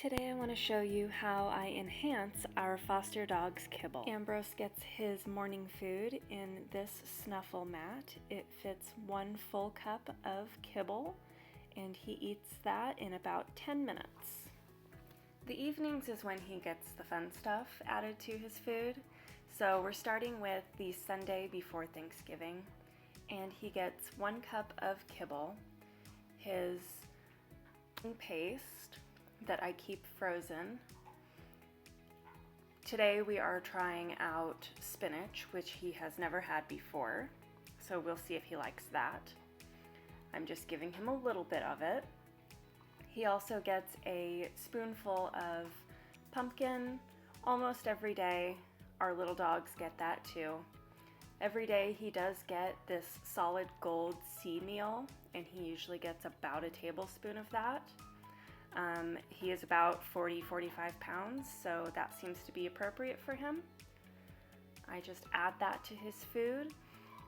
Today I want to show you how I enhance our foster dog's kibble. Ambrose gets his morning food in this snuffle mat. It fits 1 full cup of kibble and he eats that in about 10 minutes. The evenings is when he gets the fun stuff added to his food. So we're starting with the Sunday before Thanksgiving, and he gets 1 cup of kibble, his paste that I keep frozen. Today we are trying out spinach, which he has never had before, so we'll see if he likes that. I'm just giving him a little bit of it. He also gets a spoonful of pumpkin almost every day. Our little dogs get that too. Every day he does get this solid gold seed meal, and he usually gets about a tablespoon of that. He is about 40-45 pounds, so that seems to be appropriate for him. I just add that to his food,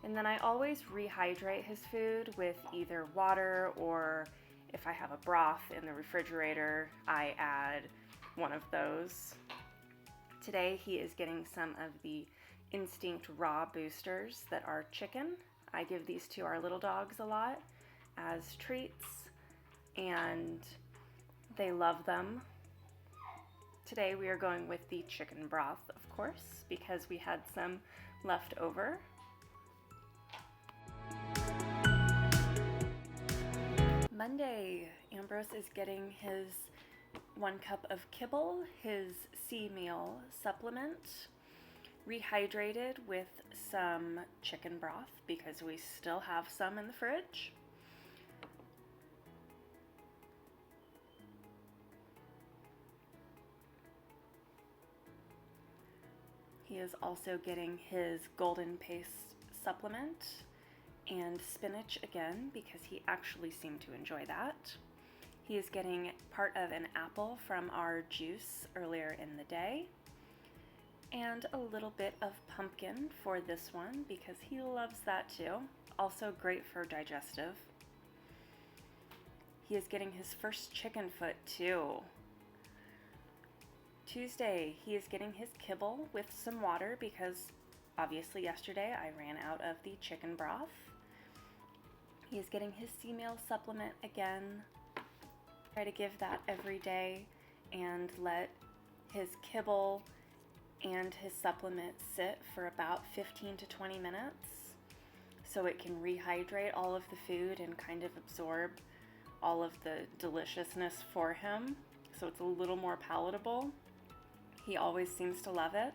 and then I always rehydrate his food with either water, or if I have a broth in the refrigerator, I add one of those. Today he is getting some of the Instinct raw boosters that are chicken. I give these to our little dogs a lot as treats, and they love them. Today we are going with the chicken broth, of course, because we had some left over. Monday, Ambrose is getting his 1 cup of kibble, his sea meal supplement, rehydrated with some chicken broth because we still have some in the fridge. He is also getting his golden paste supplement and spinach again because he actually seemed to enjoy that. He is getting part of an apple from our juice earlier in the day, and a little bit of pumpkin for this one because he loves that too. Also great for digestive. He is getting his first chicken foot too. Tuesday, he is getting his kibble with some water because obviously yesterday I ran out of the chicken broth. He is getting his sea meal supplement again. Try to give that every day and let his kibble and his supplement sit for about 15 to 20 minutes so it can rehydrate all of the food and kind of absorb all of the deliciousness for him, so it's a little more palatable. He always seems to love it.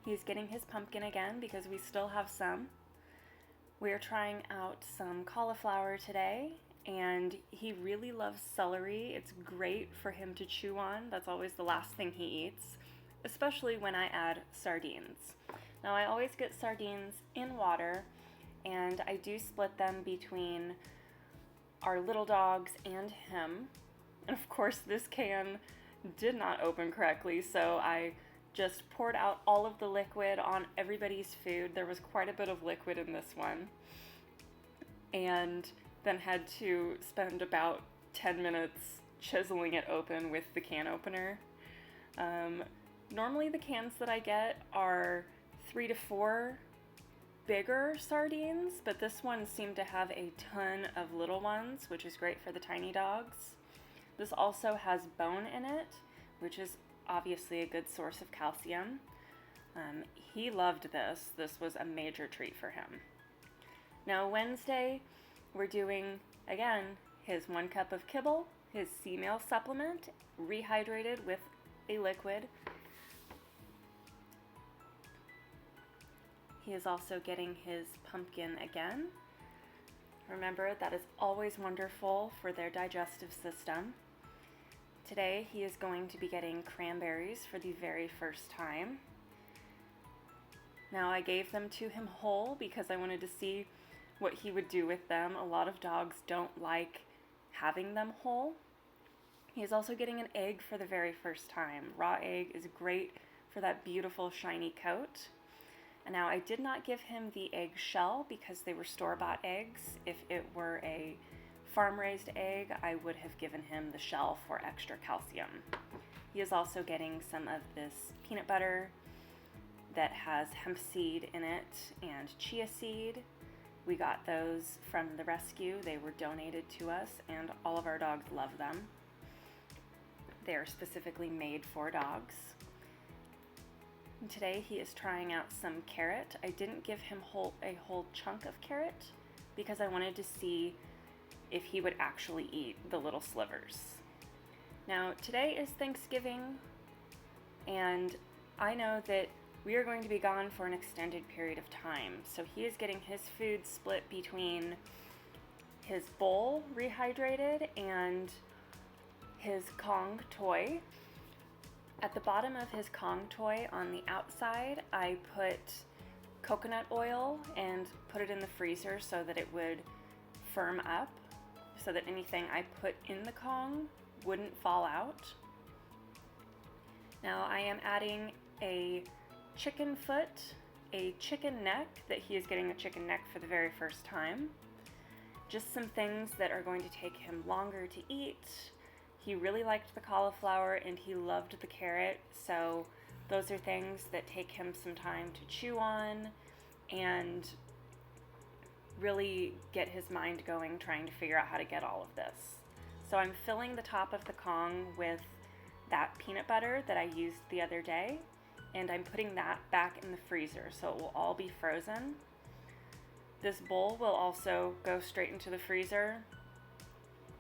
He's getting his pumpkin again because we still have some. We're trying out some cauliflower today, and he really loves celery. It's great for him to chew on. That's always the last thing he eats, especially when I add sardines. Now I always get sardines in water, and I do split them between our little dogs and him. And of course this can did not open correctly, so I just poured out all of the liquid on everybody's food. There was quite a bit of liquid in this one, and then had to spend about 10 minutes chiseling it open with the can opener. Normally the cans that I get are 3 to 4 bigger sardines, but this one seemed to have a ton of little ones, which is great for the tiny dogs. This also has bone in it, which is obviously a good source of calcium. He loved this. This was a major treat for him. Now Wednesday, we're doing, again, his 1 cup of kibble, his sea meal supplement, rehydrated with a liquid. He is also getting his pumpkin again. Remember, that is always wonderful for their digestive system. Today he is going to be getting cranberries for the very first time. Now I gave them to him whole because I wanted to see what he would do with them. A lot of dogs don't like having them whole. He is also getting an egg for the very first time. Raw egg is great for that beautiful shiny coat. And now I did not give him the egg shell because they were store-bought eggs. If it were a farm-raised egg, I would have given him the shell for extra calcium. He is also getting some of this peanut butter that has hemp seed in it and chia seed. We got those from the rescue. They were donated to us, and all of our dogs love them. They are specifically made for dogs. And today he is trying out some carrot. I didn't give him a whole chunk of carrot because I wanted to see if he would actually eat the little slivers. Now, today is Thanksgiving, and I know that we are going to be gone for an extended period of time, so he is getting his food split between his bowl rehydrated and his Kong toy. At the bottom of his Kong toy on the outside, I put coconut oil and put it in the freezer so that it would firm up, so that anything I put in the Kong wouldn't fall out. Now I am adding a chicken foot, a chicken neck, that he is getting a chicken neck for the very first time. Just some things that are going to take him longer to eat. He really liked the cauliflower and he loved the carrot, so those are things that take him some time to chew on and really get his mind going, trying to figure out how to get all of this. So I'm filling the top of the Kong with that peanut butter that I used the other day, and I'm putting that back in the freezer so it will all be frozen. This bowl will also go straight into the freezer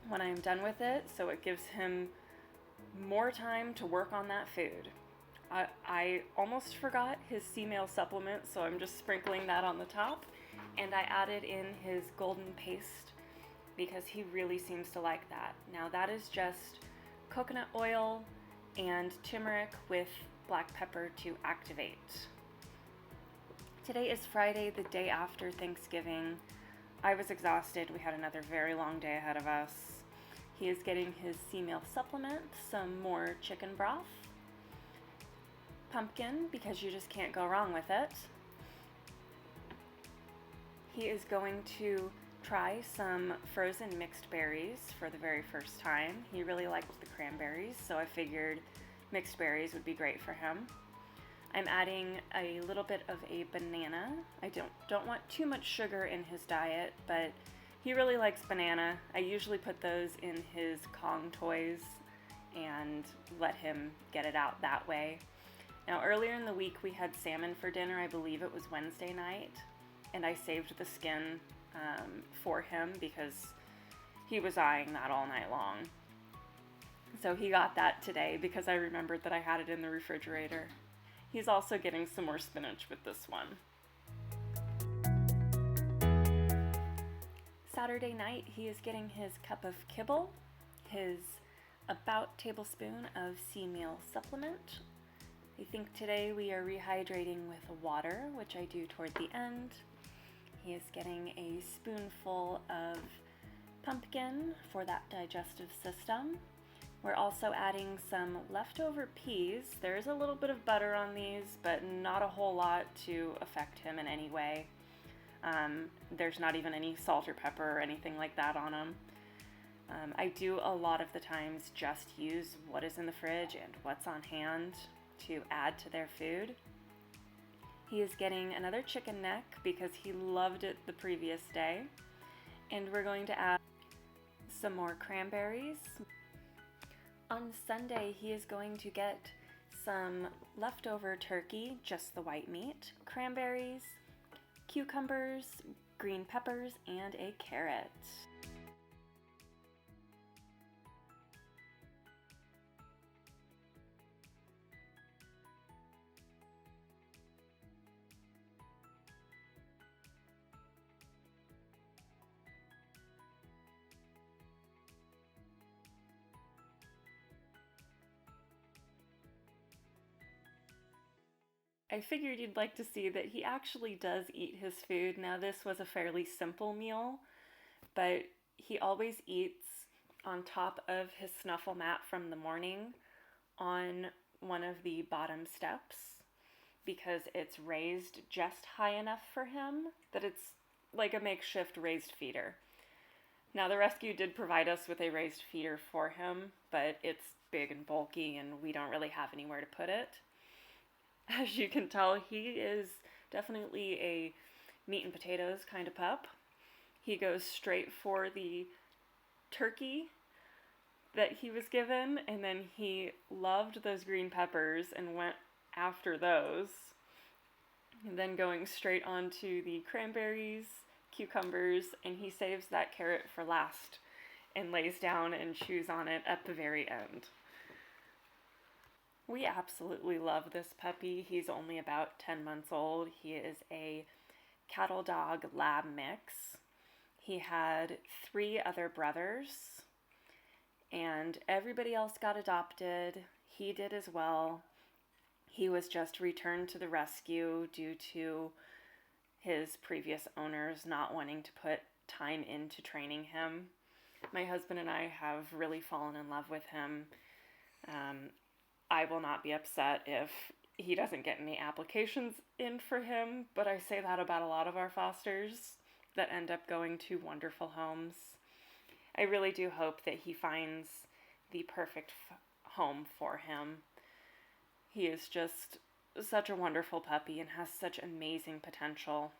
when I'm done with it, so it gives him more time to work on that food. I almost forgot his C-meal supplement, so I'm just sprinkling that on the top, and I added in his golden paste because he really seems to like that. Now that is just coconut oil and turmeric with black pepper to activate. Today is Friday, the day after Thanksgiving. I was exhausted. We had another very long day ahead of us. He is getting his C-meal supplement, some more chicken broth, pumpkin, because you just can't go wrong with it. He is going to try some frozen mixed berries for the very first time. He really liked the cranberries, so I figured mixed berries would be great for him. I'm adding a little bit of a banana. I don't want too much sugar in his diet, but he really likes banana. I usually put those in his Kong toys and let him get it out that way. Now earlier in the week we had salmon for dinner. I believe it was Wednesday night, and I saved the skin for him because he was eyeing that all night long. So he got that today because I remembered that I had it in the refrigerator. He's also getting some more spinach with this one. Saturday night, he is getting his cup of Kibble, his about tablespoon of C-meal supplement. I think today we are rehydrating with water, which I do toward the end. He is getting a spoonful of pumpkin for that digestive system. We're also adding some leftover peas. There is a little bit of butter on these, but not a whole lot to affect him in any way. There's not even any salt or pepper or anything like that on them. I do a lot of the times just use what is in the fridge and what's on hand to add to their food. He is getting another chicken neck because he loved it the previous day. And we're going to add some more cranberries. On Sunday, he is going to get some leftover turkey, just the white meat, cranberries, cucumbers, green peppers, and a carrot. I figured you'd like to see that he actually does eat his food. Now this was a fairly simple meal, but he always eats on top of his snuffle mat from the morning on one of the bottom steps because it's raised just high enough for him that it's like a makeshift raised feeder. Now, the rescue did provide us with a raised feeder for him, but it's big and bulky and we don't really have anywhere to put it. As you can tell, he is definitely a meat and potatoes kind of pup. He goes straight for the turkey that he was given, and then he loved those green peppers and went after those. And then going straight on to the cranberries, cucumbers, and he saves that carrot for last and lays down and chews on it at the very end. We absolutely love this puppy. He's only about 10 months old. He is a cattle dog lab mix. He had 3 other brothers, and everybody else got adopted. He did as well. He was just returned to the rescue due to his previous owners not wanting to put time into training him. My husband and I have really fallen in love with him. I will not be upset if he doesn't get any applications in for him, but I say that about a lot of our fosters that end up going to wonderful homes. I really do hope that he finds the perfect home for him. He is just such a wonderful puppy and has such amazing potential.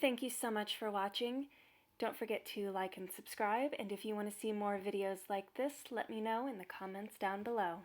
Thank you so much for watching. Don't forget to like and subscribe, and if you want to see more videos like this, let me know in the comments down below.